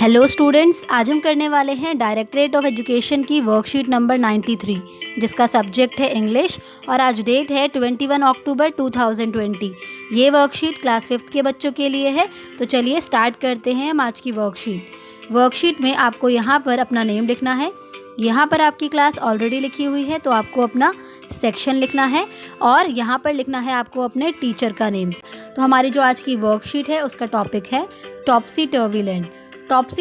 Hello students, आज हम करने वाले हैं डायरेक्टरेट ऑफ एजुकेशन की वर्कशीट नंबर 93 जिसका सब्जेक्ट है इंग्लिश और आज डेट है 21 अक्टूबर 2020। ये वर्कशीट क्लास 5th के बच्चों के लिए है। तो चलिए स्टार्ट करते हैं हम आज की वर्कशीट में आपको यहाँ पर अपना नेम लिखना है। यहाँ पर आपकी क्लास ऑलरेडी लिखी हुई है तो आपको अपना सेक्शन लिखना है और यहाँ पर लिखना है आपको अपने टीचर का नेम। तो हमारी जो आज की वर्कशीट है उसका टॉपिक है टॉप्सी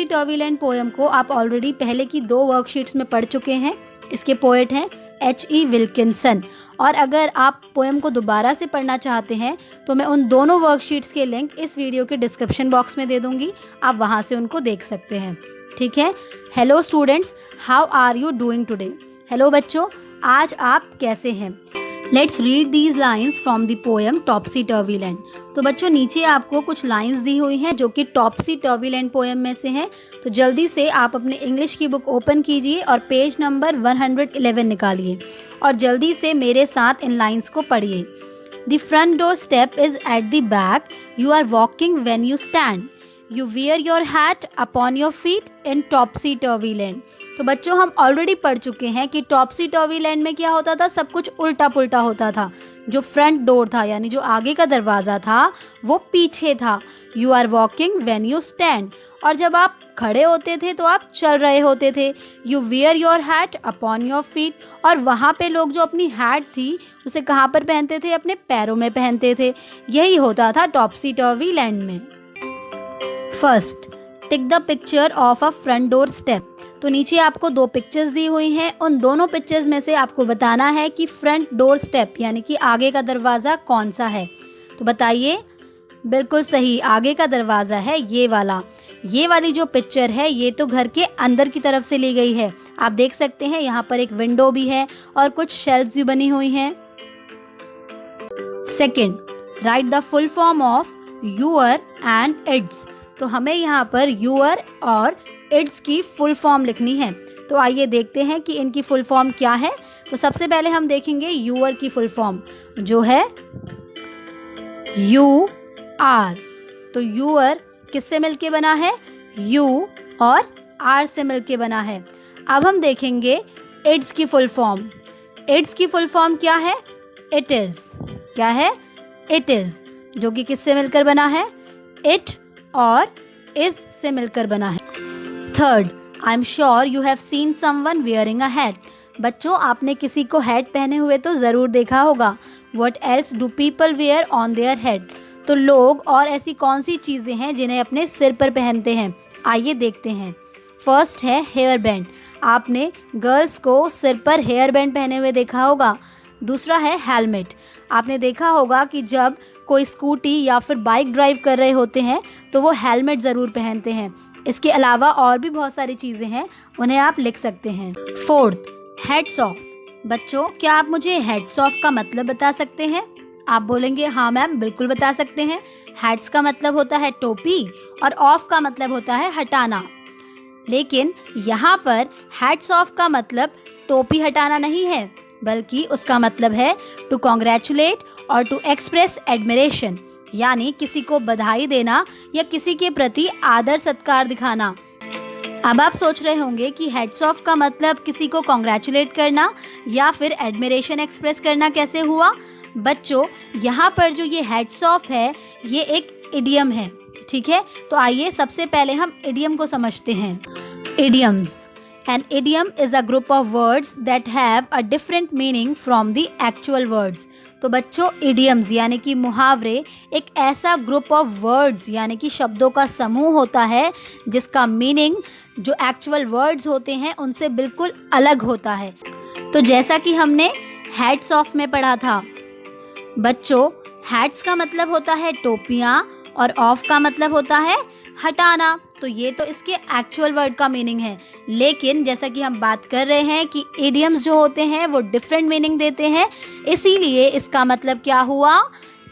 टर्वी लैंड पोएम को आप ऑलरेडी पहले की 2 वर्कशीट्स में पढ़ चुके हैं। इसके पोएट हैं H.E. विल्किंसन और अगर आप पोएम को दोबारा से पढ़ना चाहते हैं तो मैं उन दोनों वर्कशीट्स के लिंक इस वीडियो के डिस्क्रिप्शन बॉक्स में दे दूंगी, आप वहां से उनको देख सकते हैं। ठीक है। Hello students, how are you doing today. Hello बच्चों, आज आप कैसे हैं। Let's read these lines from the poem topsy turvy land. तो बच्चों नीचे आपको कुछ लाइन्स दी हुई हैं जो कि टॉप्सी टर्वी लैंड पोएम में से हैं। तो जल्दी से आप अपने इंग्लिश की बुक ओपन कीजिए और पेज नंबर 111 निकालिए और जल्दी से मेरे साथ इन लाइन्स को पढ़िए। The front door step is at the back, you are walking when you stand, You wear your hat upon your feet in topsy turvy land। तो बच्चों हम ऑलरेडी पढ़ चुके हैं कि टॉप्सी टर्वी लैंड में क्या होता था, सब कुछ उल्टा पुल्टा होता था। जो फ्रंट डोर था यानी जो आगे का दरवाज़ा था वो पीछे था। You are walking when you stand, और जब आप खड़े होते थे तो आप चल रहे होते थे। You wear your hat upon your feet, और वहाँ पे लोग जो अपनी हैट थी उसे कहाँ पर पहनते थे, अपने पैरों में पहनते थे। यही होता था टॉप्सी टर्वी लैंड में। First, tick the picture of a front door step. तो नीचे आपको 2 पिक्चर्स दी हुई हैं। उन दोनों पिक्चर्स में से आपको बताना है कि फ्रंट डोर स्टेप यानी कि आगे का दरवाज़ा कौन सा है। तो बताइए। बिल्कुल सही, आगे का दरवाज़ा है ये वाला। ये वाली जो पिक्चर है ये तो घर के अंदर की तरफ से ली गई है। आप देख सकते हैं यहाँ पर एक विंडो भी है और कुछ शेल्फ्स भी बनी हुई हैं। Second, right the full form of your and it's. तो हमें यहाँ पर यूअर और इट्स की फुल फॉर्म लिखनी है। तो आइए देखते हैं कि इनकी फुल फॉर्म क्या है। तो सबसे पहले हम देखेंगे यूअर की फुल फॉर्म जो है यू आर। तो यूअर किससे मिलके बना है, यू और आर से मिलके बना है। अब हम देखेंगे इट्स की फुल फॉर्म। इट्स की फुल फॉर्म क्या है, इट इज़। क्या है, इट इज़, जो कि किससे मिलकर बना है, इट और इज से मिलकर बना है। Third, I am sure you have seen someone wearing a hat. बच्चों आपने किसी को हैट पहने हुए तो ज़रूर देखा होगा। What else do people wear on their head. तो लोग और ऐसी कौन सी चीज़ें हैं जिन्हें अपने सिर पर पहनते हैं, आइए देखते हैं। फर्स्ट है हेयर बैंड। आपने गर्ल्स को सिर पर हेयर बैंड पहने हुए देखा होगा। दूसरा है हेलमेट। आपने देखा होगा कि जब कोई स्कूटी या फिर बाइक ड्राइव कर रहे होते हैं तो वो हेलमेट ज़रूर पहनते हैं। इसके अलावा और भी बहुत सारी चीज़ें हैं, उन्हें आप लिख सकते हैं। Fourth, heads of. बच्चों क्या आप मुझे हेड्स ऑफ का मतलब बता सकते हैं। आप बोलेंगे हाँ मैम बिल्कुल बता सकते हैं। हेड्स का मतलब होता है टोपी और ऑफ का मतलब होता है हटाना। लेकिन यहाँ पर हेड्स ऑफ का मतलब टोपी हटाना नहीं है, बल्कि उसका मतलब है टू कॉन्ग्रेचुलेट और टू एक्सप्रेस एडमिरेशन, यानी किसी को बधाई देना या किसी के प्रति आदर सत्कार दिखाना। अब आप सोच रहे होंगे कि हेड्स ऑफ का मतलब किसी को कॉन्ग्रेचुलेट करना या फिर एडमिरेशन एक्सप्रेस करना कैसे हुआ। बच्चों यहाँ पर जो ये हेड्स ऑफ है ये एक इडियम है। ठीक है, तो आइए सबसे पहले हम इडियम को समझते हैं। Idioms. An idiom is a group of words that have a different meaning from the actual words। तो बच्चों idioms यानी कि मुहावरे एक ऐसा ग्रुप ऑफ वर्ड्स यानी कि शब्दों का समूह होता है जिसका मीनिंग जो एक्चुअल वर्ड्स होते हैं उनसे बिल्कुल अलग होता है। तो जैसा कि हमने हैट्स ऑफ में पढ़ा था बच्चों, हैट्स का मतलब होता है टोपियाँ और ऑफ का मतलब होता है हटाना। तो ये तो इसके एक्चुअल वर्ड का मीनिंग है। लेकिन जैसा कि हम बात कर रहे हैं कि इडियम्स जो होते हैं वो डिफरेंट मीनिंग देते हैं, इसीलिए इसका मतलब क्या हुआ,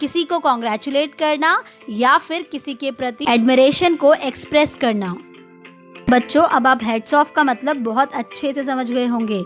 किसी को कॉन्ग्रेचुलेट करना या फिर किसी के प्रति एडमिरेशन को एक्सप्रेस करना। बच्चों अब आप हेड्स ऑफ का मतलब बहुत अच्छे से समझ गए होंगे।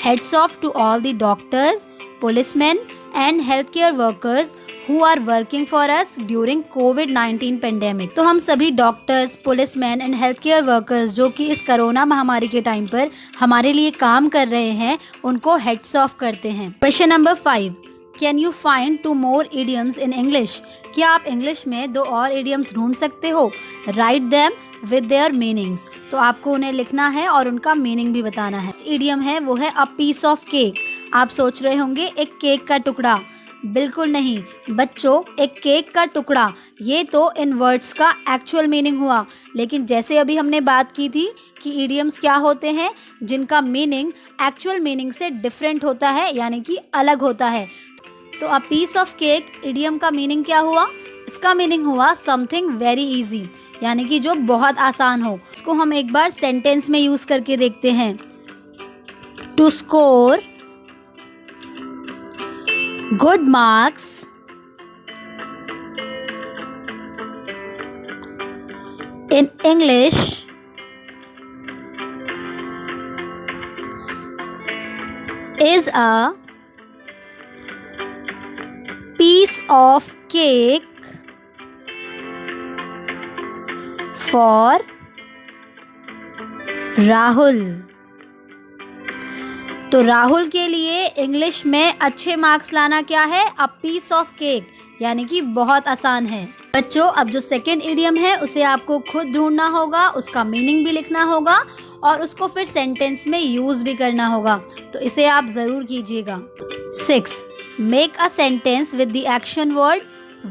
Heads off to all the doctors, policeman and health care workers who are working for us during COVID-19 pandemic। तो हम सभी doctors, policeman and health care workers जो कि इस कोरोना महामारी के टाइम पर हमारे लिए काम कर रहे हैं, उनको हेड्स ऑफ करते हैं। Question number 5, can you find 2 more idioms in English? क्या आप इंग्लिश में 2 और idioms ढूंढ सकते हो? Write them with their meanings. तो आपको उन्हें लिखना है और उनका मीनिंग भी बताना है। इडियम है वो है अ पीस ऑफ केक। आप सोच रहे होंगे एक केक का टुकड़ा, बिल्कुल नहीं बच्चों, एक केक का टुकड़ा ये तो इन वर्ड्स का एक्चुअल मीनिंग हुआ, लेकिन जैसे अभी हमने बात की थी कि इडियम्स क्या होते हैं जिनका मीनिंग एक्चुअल मीनिंग से डिफरेंट होता है, यानी कि अलग होता है। तो a piece of cake idiom का मीनिंग क्या हुआ? इसका मीनिंग हुआ समथिंग वेरी इजी, यानी कि जो बहुत आसान हो। इसको हम एक बार सेंटेंस में यूज करके देखते हैं। To score good marks in English is a piece of cake for Rahul. तो राहुल के लिए इंग्लिश में अच्छे मार्क्स लाना क्या है? अ पीस ऑफ केक, यानी कि बहुत आसान है। बच्चों, अब जो सेकंड इडियम है उसे आपको खुद ढूंढना होगा, उसका मीनिंग भी लिखना होगा और उसको फिर सेंटेंस में यूज भी करना होगा। तो इसे आप जरूर कीजिएगा। 6, make a sentence with the action word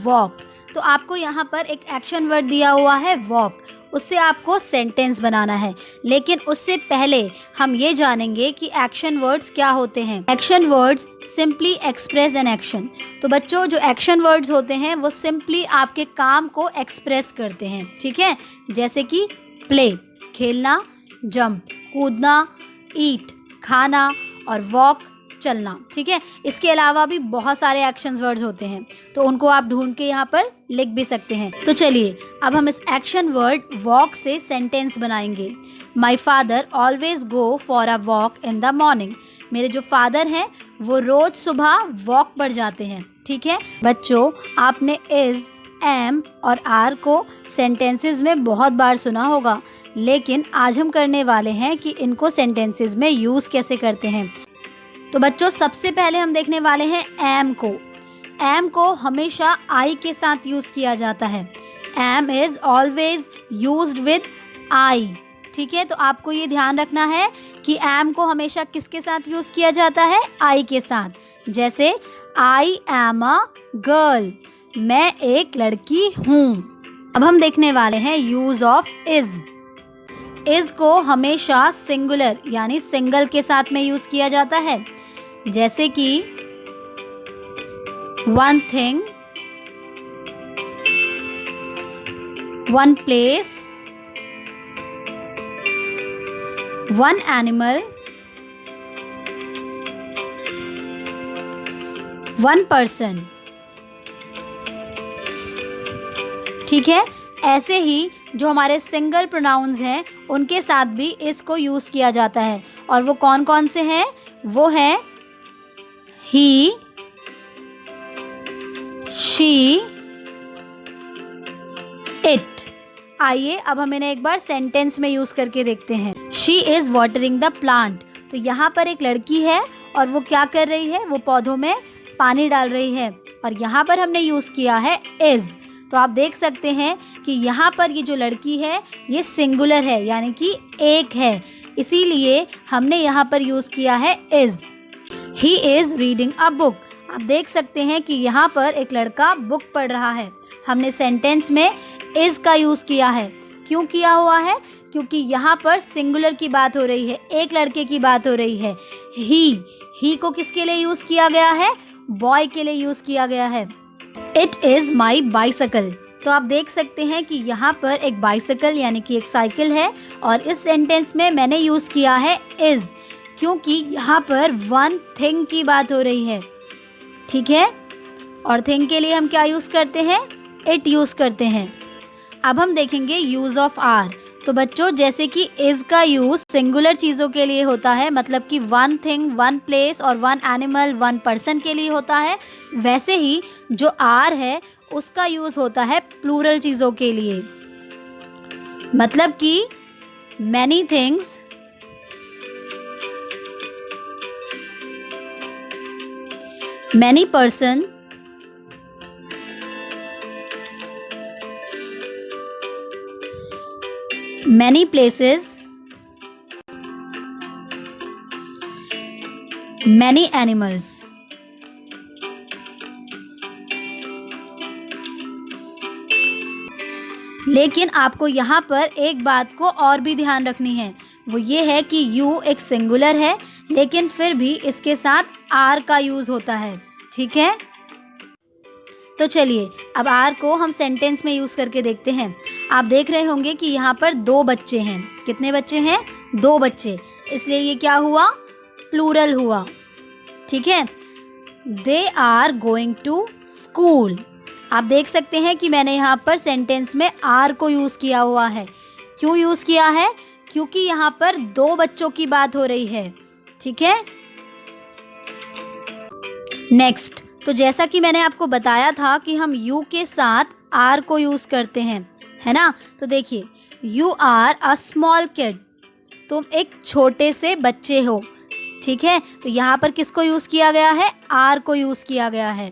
walk. तो आपको यहाँ पर एक एक्शन वर्ड दिया हुआ है वॉक, उससे आपको सेंटेंस बनाना है। लेकिन उससे पहले हम ये जानेंगे कि एक्शन वर्ड्स क्या होते हैं। Action words simply express an action. तो बच्चों, जो एक्शन वर्ड्स होते हैं वो सिंपली आपके काम को एक्सप्रेस करते हैं, ठीक है। जैसे कि प्ले, खेलना, जंप, कूदना, ईट, खाना और वॉक, चलना, ठीक है। इसके अलावा भी बहुत सारे एक्शन वर्ड्स होते हैं, तो उनको आप ढूंढ के यहाँ पर लिख भी सकते हैं। तो चलिए अब हम इस एक्शन वर्ड वॉक से सेंटेंस बनाएंगे। My father always go for a walk in the morning. मेरे जो फादर हैं वो रोज सुबह वॉक पर जाते हैं, ठीक है। बच्चों, आपने इज, एम और आर को सेंटेंसेस में बहुत बार सुना होगा, लेकिन आज हम करने वाले हैं कि इनको सेंटेंसेस में यूज़ कैसे करते हैं। तो बच्चों, सबसे पहले हम देखने वाले हैं एम को। एम को हमेशा आई के साथ यूज़ किया जाता है। Am is always used with I, ठीक है। तो आपको ये ध्यान रखना है कि एम को हमेशा किसके साथ यूज़ किया जाता है? आई के साथ। जैसे आई एम अ गर्ल, मैं एक लड़की हूँ। अब हम देखने वाले हैं यूज़ ऑफ इज़। इज़ को हमेशा सिंगुलर यानी सिंगल के साथ में यूज़ किया जाता है। जैसे कि one thing, one place, one animal, one person, ठीक है। ऐसे ही जो हमारे सिंगल प्रोनाउंस हैं उनके साथ भी इसको यूज़ किया जाता है। और वो कौन कौन से हैं? वो हैं ही, शी, इट। आइए अब हम इन्हें एक बार सेंटेंस में यूज़ करके देखते हैं। She is watering the plant. तो यहाँ पर एक लड़की है और वो क्या कर रही है? वो पौधों में पानी डाल रही है। और यहाँ पर हमने यूज़ किया है इज़। तो आप देख सकते हैं कि यहाँ पर ये जो लड़की है ये सिंगुलर है, यानी कि एक है, इसीलिए हमने यहाँ पर यूज़ किया है is. He is reading a book. आप देख सकते हैं कि यहाँ पर एक लड़का बुक पढ़ रहा है। हमने सेंटेंस में इज़ का यूज़ किया है। क्यों किया हुआ है? क्योंकि यहाँ पर सिंगुलर की बात हो रही है, एक लड़के की बात हो रही है। ही को किसके लिए यूज़ किया गया है? बॉय के लिए यूज़ किया गया है। It is my bicycle. तो आप देख सकते हैं कि यहाँ पर एक बाइसाइकिल यानी कि एक साइकिल है और इस सेंटेंस में मैंने यूज़ किया है इज़, क्योंकि यहाँ पर वन थिंग की बात हो रही है, ठीक है। और थिंग के लिए हम क्या यूज़ करते हैं? इट यूज़ करते हैं। अब हम देखेंगे यूज़ ऑफ आर। तो बच्चों जैसे कि इज़ का यूज़ सिंगुलर चीज़ों के लिए होता है, मतलब कि वन थिंग, वन प्लेस और वन एनिमल, वन पर्सन के लिए होता है, वैसे ही जो आर है उसका यूज़ होता है प्लूरल चीज़ों के लिए, मतलब कि many things, many person, many places, many animals। लेकिन आपको यहाँ पर एक बात को और भी ध्यान रखनी है, वो ये है कि यू एक सिंगुलर है लेकिन फिर भी इसके साथ आर का यूज़ होता है, ठीक है। तो चलिए अब आर को हम सेंटेंस में यूज़ करके देखते हैं। आप देख रहे होंगे कि यहाँ पर 2 बच्चे हैं। कितने बच्चे हैं? 2 बच्चे, इसलिए ये क्या हुआ? प्लूरल हुआ, ठीक है। They are going to school. आप देख सकते हैं कि मैंने यहाँ पर सेंटेंस में आर को यूज़ किया हुआ है। क्यों यूज़ किया है? क्योंकि यहाँ पर 2 बच्चों की बात हो रही है, ठीक है। नेक्स्ट, तो जैसा कि मैंने आपको बताया था कि हम यू के साथ आर को यूज़ करते हैं, है ना। तो देखिए, you are a small kid, तुम एक छोटे से बच्चे हो, ठीक है। तो यहाँ पर किसको यूज़ किया गया है? आर को यूज़ किया गया है।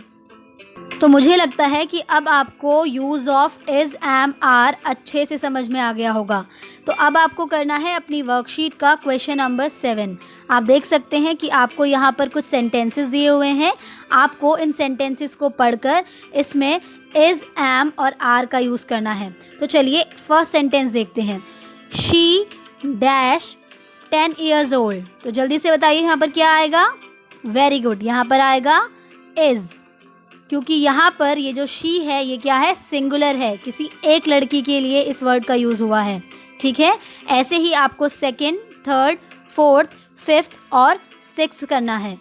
तो मुझे लगता है कि अब आपको use of is, am, are अच्छे से समझ में आ गया होगा। तो अब आपको करना है अपनी वर्कशीट का क्वेश्चन नंबर 7। आप देख सकते हैं कि आपको यहाँ पर कुछ सेंटेंसेस दिए हुए हैं। आपको इन सेंटेंसेस को पढ़कर इसमें इज़, एम और आर का यूज़ करना है। तो चलिए फर्स्ट सेंटेंस देखते हैं। She dash 10 years old। तो जल्दी से बताइए यहाँ पर क्या आएगा? वेरी गुड, यहाँ पर आएगा इज़, क्योंकि यहाँ पर ये जो शी है ये क्या है? सिंगुलर है, किसी एक लड़की के लिए इस वर्ड का यूज़ हुआ है, ठीक है। ऐसे ही आपको सेकंड, थर्ड, फोर्थ, फिफ्थ और सिक्स्थ करना है।